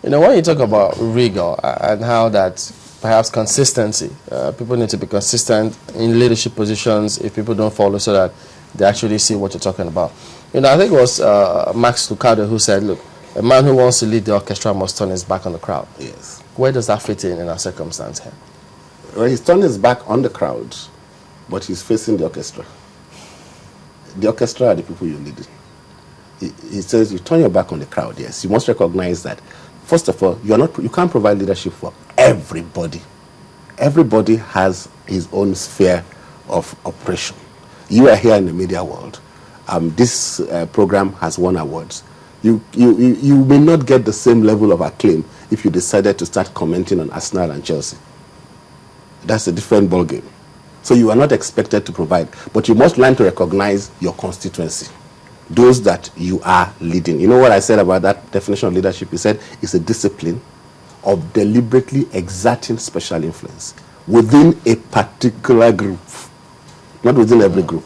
You know, when you talk about rigor and how that perhaps consistency, people need to be consistent in leadership positions if people don't follow so that they actually see what you're talking about. You know, I think it was Max Lucado who said, look, a man who wants to lead the orchestra must turn his back on the crowd. Yes. Where does that fit in our circumstance here? Well, he's turned his back on the crowd, but he's facing the orchestra. The orchestra are the people you're leading. He says you turn your back on the crowd, yes. You must recognize that, first of all, you can't provide leadership for everybody. Everybody has his own sphere of operation. You are here in the media world. This program has won awards. You may not get the same level of acclaim if you decided to start commenting on Arsenal and Chelsea. That's a different ballgame. So you are not expected to provide, but you must learn to recognize your constituency, those that you are leading. You know what I said about that definition of leadership? You said it's a discipline of deliberately exerting special influence within a particular group, not within every group.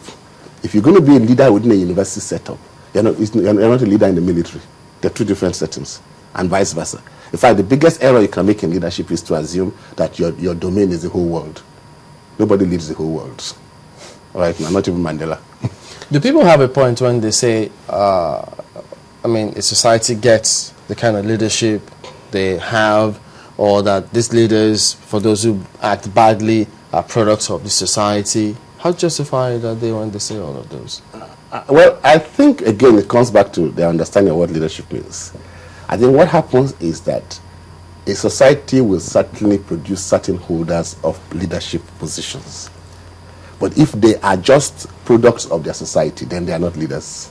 If you're going to be a leader within a university setup, you're not a leader in the military. They're two different settings, and vice versa. In fact, the biggest error you can make in leadership is to assume that your domain is the whole world. Nobody leads the whole world. All right, now, not even Mandela. Do people have a point when they say, I mean, a society gets the kind of leadership they have, or that these leaders, for those who act badly, are products of the society? How justified are they when they say all of those? Well, I think, again, it comes back to their understanding of what leadership means. I think what happens is that a society will certainly produce certain holders of leadership positions. But if they are just products of their society, then they are not leaders.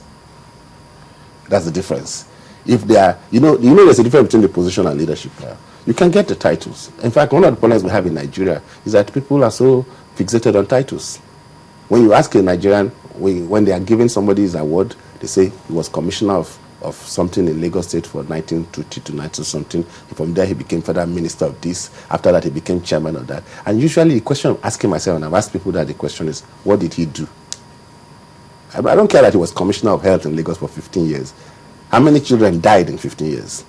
That's the difference. If they are, you know, there's a difference between the position and leadership. Yeah. You can get the titles. In fact, one of the problems we have in Nigeria is that people are so fixated on titles. When you ask a Nigerian, when they are giving somebody his award, they say he was commissioner of something in Lagos State for 1920 to 19 something. From there, he became federal minister of this. After that, he became chairman of that. And usually, the question I'm asking myself, and I've asked people that the question is, what did he do? I don't care that he was commissioner of health in Lagos for 15 years. How many children died in 15 years?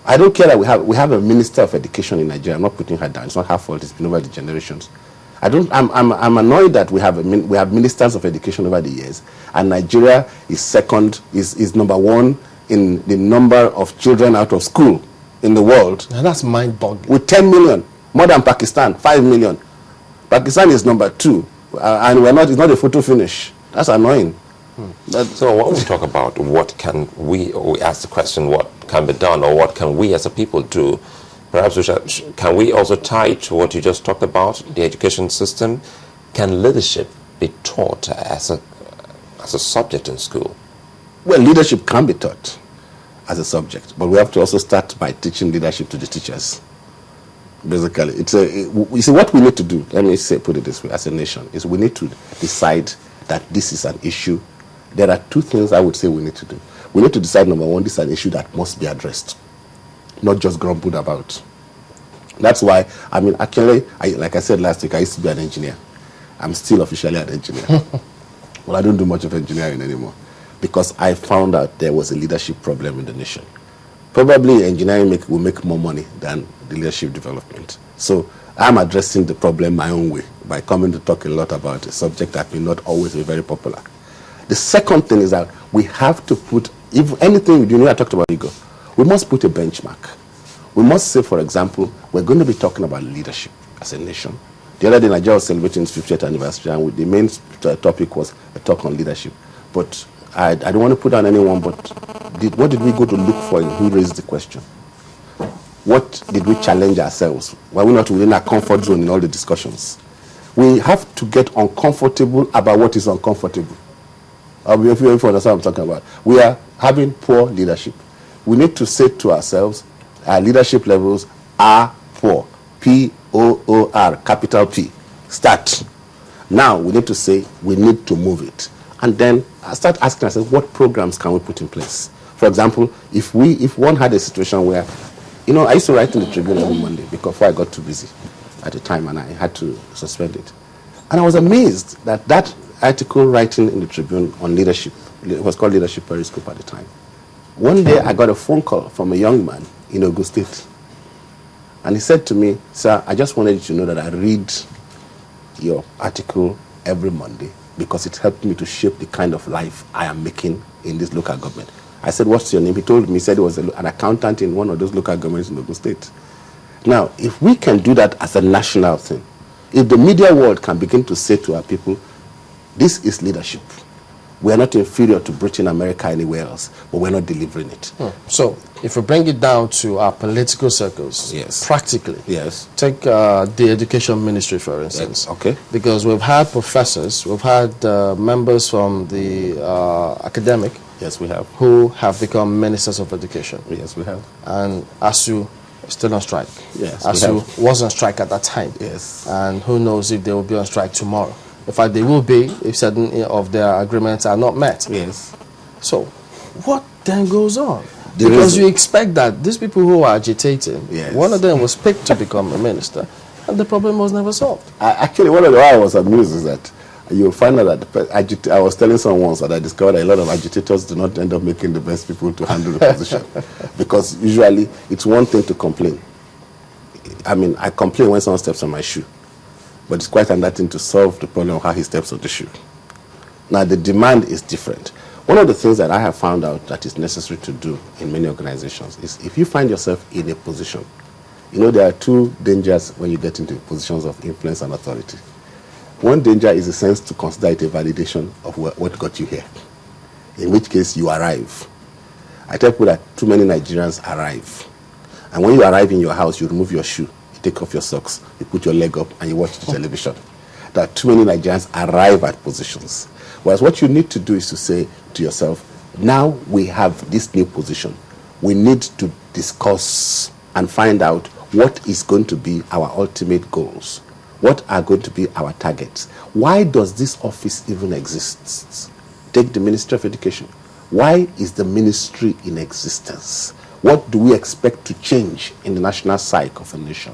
I don't care that we have a minister of education in Nigeria. I'm not putting her down. It's not her fault. It's been over the generations. I'm annoyed that we have ministers of education over the years, and Nigeria is number one in the number of children out of school in the world. Now that's mind-boggling. With 10 million, more than Pakistan, 5 million. Pakistan is number 2, and it's not a photo finish. That's annoying. So when we talk about what can we ask the question, what can be done, or what can we as a people do, perhaps can we also tie to what you just talked about, the education system? Can leadership be taught as a subject in school? Well, leadership can be taught as a subject, but we have to also start by teaching leadership to the teachers. Basically, you see, what we need to do, let me put it this way, as a nation, is we need to decide that this is an issue. There are 2 things I would say we need to do. We need to decide, number 1, this is an issue that must be addressed, not just grumbled about. That's why, I mean, actually, like I said last week, I used to be an engineer. I'm still officially an engineer. Well, I don't do much of engineering anymore because I found out there was a leadership problem in the nation. Probably engineering will make more money than the leadership development. So I'm addressing the problem my own way by coming to talk a lot about a subject that may not always be very popular. The second thing is that we have to put, if anything, I talked about ego, we must put a benchmark. We must say, for example, we're going to be talking about leadership as a nation. The other day, Nigeria was celebrating its 50th anniversary, and the main topic was a talk on leadership. But I don't want to put down anyone, but what did we go to look for in who raised the question? What did we challenge ourselves? Were we not within our comfort zone in all the discussions? We have to get uncomfortable about what is uncomfortable. If you understand what I'm talking about. We are having poor leadership. We need to say to ourselves, our leadership levels are poor. P-O-O-R, capital P. Start. Now we need to say we need to move it. And then I start asking ourselves, what programs can we put in place? For example, if one had a situation where, I used to write in the Tribune every Monday before I got too busy at the time and I had to suspend it. And I was amazed that article writing in the Tribune on leadership, it was called Leadership Periscope at the time. One day I got a phone call from a young man in Ogun State. And he said to me, sir, I just wanted you to know that I read your article every Monday because it helped me to shape the kind of life I am making in this local government. I said, what's your name? He told me, he said he was an accountant in one of those local governments in Ogun State. Now, if we can do that as a national thing, if the media world can begin to say to our people, this is leadership. We are not inferior to Britain, America, anywhere else, but we're not delivering it. So, if we bring it down to our political circles, yes, practically, yes, take the education ministry, for instance. Yes. Okay. Because we've had professors, we've had members from the academic, yes, we have, who have become ministers of education. Yes, we have. And ASU is still on strike. Yes, ASU was on strike at that time. Yes. And who knows if they will be on strike tomorrow. In fact, they will be if certain of their agreements are not met. Yes. So, what then goes on? Because you expect that these people who are agitating, yes, one of them was picked to become a minister, and the problem was never solved. Actually, one of the why I was amused is that you'll find out that I was telling someone once that I discovered that a lot of agitators do not end up making the best people to handle the position. Because usually it's one thing to complain. I mean, I complain when someone steps on my shoe. But it's quite another thing to solve the problem of how he steps on the shoe. Now, the demand is different. One of the things that I have found out that is necessary to do in many organizations is if you find yourself in a position, you know, there are two dangers when you get into positions of influence and authority. One danger is a sense to consider it a validation of what got you here, in which case you arrive. I tell people that too many Nigerians arrive. And when you arrive in your house, you remove your shoe. Take off your socks, you put your leg up, and you watch the television. There are too many Nigerians arrive at positions. Whereas what you need to do is to say to yourself, now we have this new position. We need to discuss and find out what is going to be our ultimate goals. What are going to be our targets? Why does this office even exist? Take the Ministry of Education. Why is the ministry in existence? What do we expect to change in the national psyche of a nation?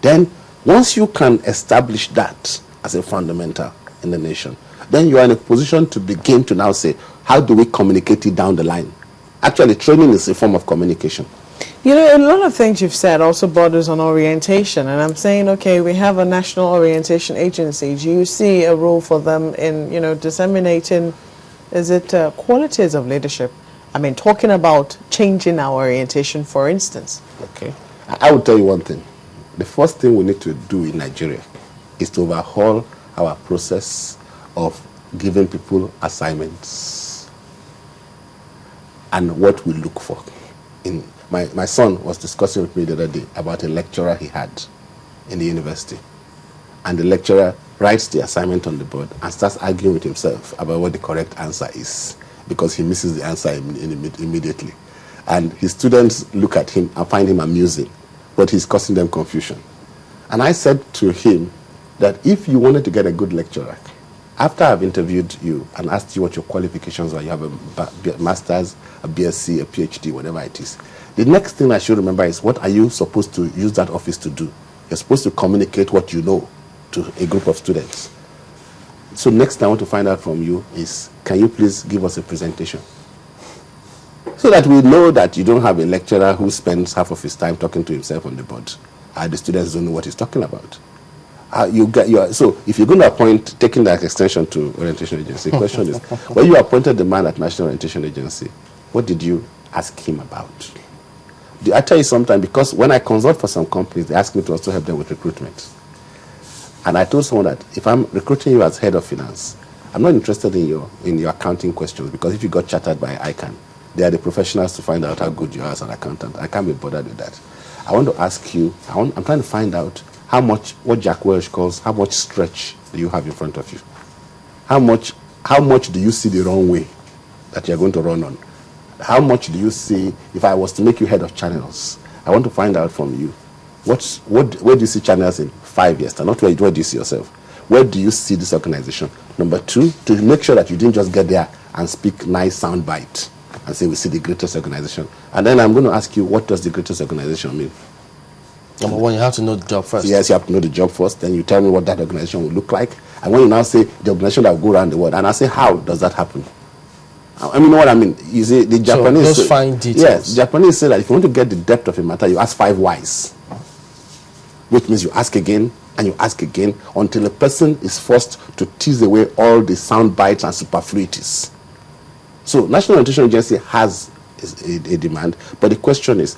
Then, once you can establish that as a fundamental in the nation, then you are in a position to begin to now say, how do we communicate it down the line? Actually, training is a form of communication. You know, a lot of things you've said also borders on orientation. And I'm saying, okay, we have a national orientation agency. Do you see a role for them in, you know, disseminating, is it qualities of leadership? I mean, talking about changing our orientation, for instance. Okay. I will tell you one thing. The first thing we need to do in Nigeria is to overhaul our process of giving people assignments and what we look for. My son was discussing with me the other day about a lecturer he had in the university. And the lecturer writes the assignment on the board and starts arguing with himself about what the correct answer is, because he misses the answer immediately. And his students look at him and find him amusing, but he's causing them confusion. And I said to him that if you wanted to get a good lecturer, after I've interviewed you and asked you what your qualifications are, you have a master's, a BSc, a PhD, whatever it is, the next thing I should remember is, what are you supposed to use that office to do? You're supposed to communicate what you know to a group of students. So next thing I want to find out from you is, can you please give us a presentation? So that we know that you don't have a lecturer who spends half of his time talking to himself on the board. The students don't know what he's talking about. So if you're going to appoint, taking that extension to orientation agency, the question is, when you appointed the man at National Orientation Agency, what did you ask him about? I tell you sometimes, because when I consult for some companies, they ask me to also help them with recruitment. And I told someone that if I'm recruiting you as head of finance, I'm not interested in your accounting questions, because if you got chartered by ICANN, they are the professionals to find out how good you are as an accountant. I can't be bothered with that. I want to ask you, I'm trying to find out how much, what Jack Welch calls, how much stretch do you have in front of you? How much do you see the wrong way that you're going to run on? How much do you see, if I was to make you head of channels, I want to find out from you, where do you see channels in 5 years? Not where do you see yourself? Where do you see this organization? Number two, to make sure that you didn't just get there and speak nice sound bite and say we see the greatest organization. And then I'm going to ask you, what does the greatest organization mean? Number one, you have to know the job first. Yes, you have to know the job first. Then you tell me what that organization will look like. And when you now say the organization that will go around the world, and I say, how does that happen? I mean, what I mean? You see, the Japanese... So those fine details. Yes, Japanese say that if you want to get the depth of a matter, you ask 5 whys. Which means you ask again, and you ask again, until a person is forced to tease away all the sound bites and superfluities. So, National Orientation Agency has a demand, but the question is,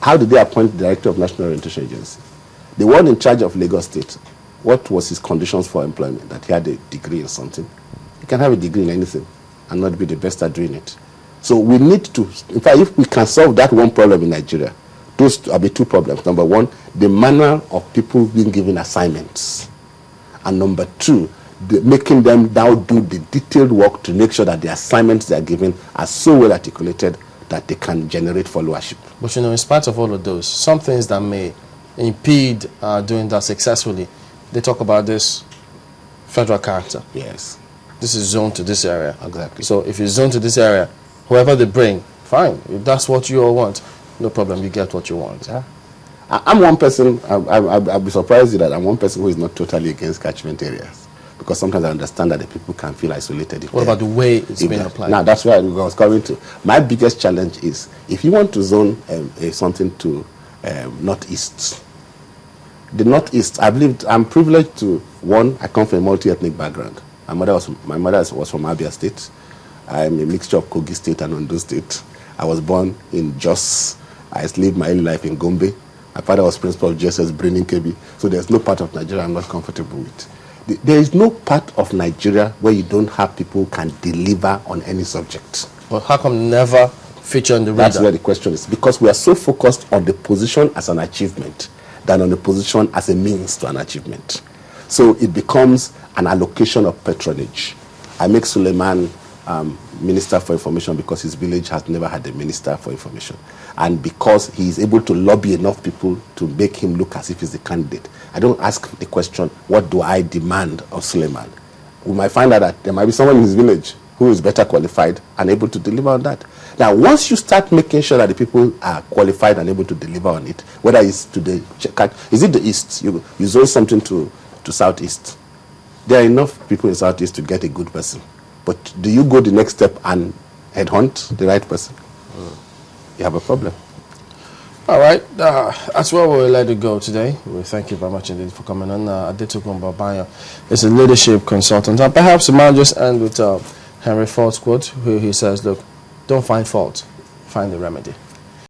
how did they appoint the Director of National Orientation Agency? The one in charge of Lagos State, what was his conditions for employment? That he had a degree in something. You can have a degree in anything and not be the best at doing it. So we need to, in fact, if we can solve that one problem in Nigeria, those will be 2 problems. Number 1, the manner of people being given assignments. And number 2, making them now do the detailed work to make sure that the assignments they are given are so well articulated that they can generate followership. But in spite of all of those, some things that may impede doing that successfully, they talk about this federal character. Yes. This is zoned to this area. Exactly. So if it's zoned to this area, whoever they bring, fine. If that's what you all want, no problem, you get what you want. Yeah. I'm one person, I'll be surprised that I'm one person who is not totally against catchment areas. Because sometimes I understand that the people can feel isolated. What about the way it's being applied? Now, that's where I was coming to. My biggest challenge is, if you want to zone something to northeast, the northeast, I'm privileged to, one, I come from a multi-ethnic background. My mother was from Abia State. I'm a mixture of Kogi State and Ondo State. I was born in Jos. I lived my early life in Gombe. My father was principal of JSS Brenin Kebi. So there's no part of Nigeria I'm not comfortable with. There is no part of Nigeria where you don't have people who can deliver on any subject. But how come never feature on the radar? That's where the question is. Because we are so focused on the position as an achievement than on the position as a means to an achievement. So it becomes an allocation of patronage. I make Suleiman Minister for Information because his village has never had a Minister for Information. And because he is able to lobby enough people to make him look as if he's the candidate. I don't ask the question, what do I demand of Suleiman? We might find out that there might be someone in his village who is better qualified and able to deliver on that. Now, once you start making sure that the people are qualified and able to deliver on it, whether it's to the, is it the east? You zone something to southeast. There are enough people in southeast to get a good person. But do you go the next step and headhunt the right person? You have a problem. All right, that's where we'll let it go today. We thank you very much indeed for coming on. Adetokunbo Obayan is a leadership consultant. And perhaps we might just end with Henry Ford's quote, where he says, look, don't find fault, find the remedy.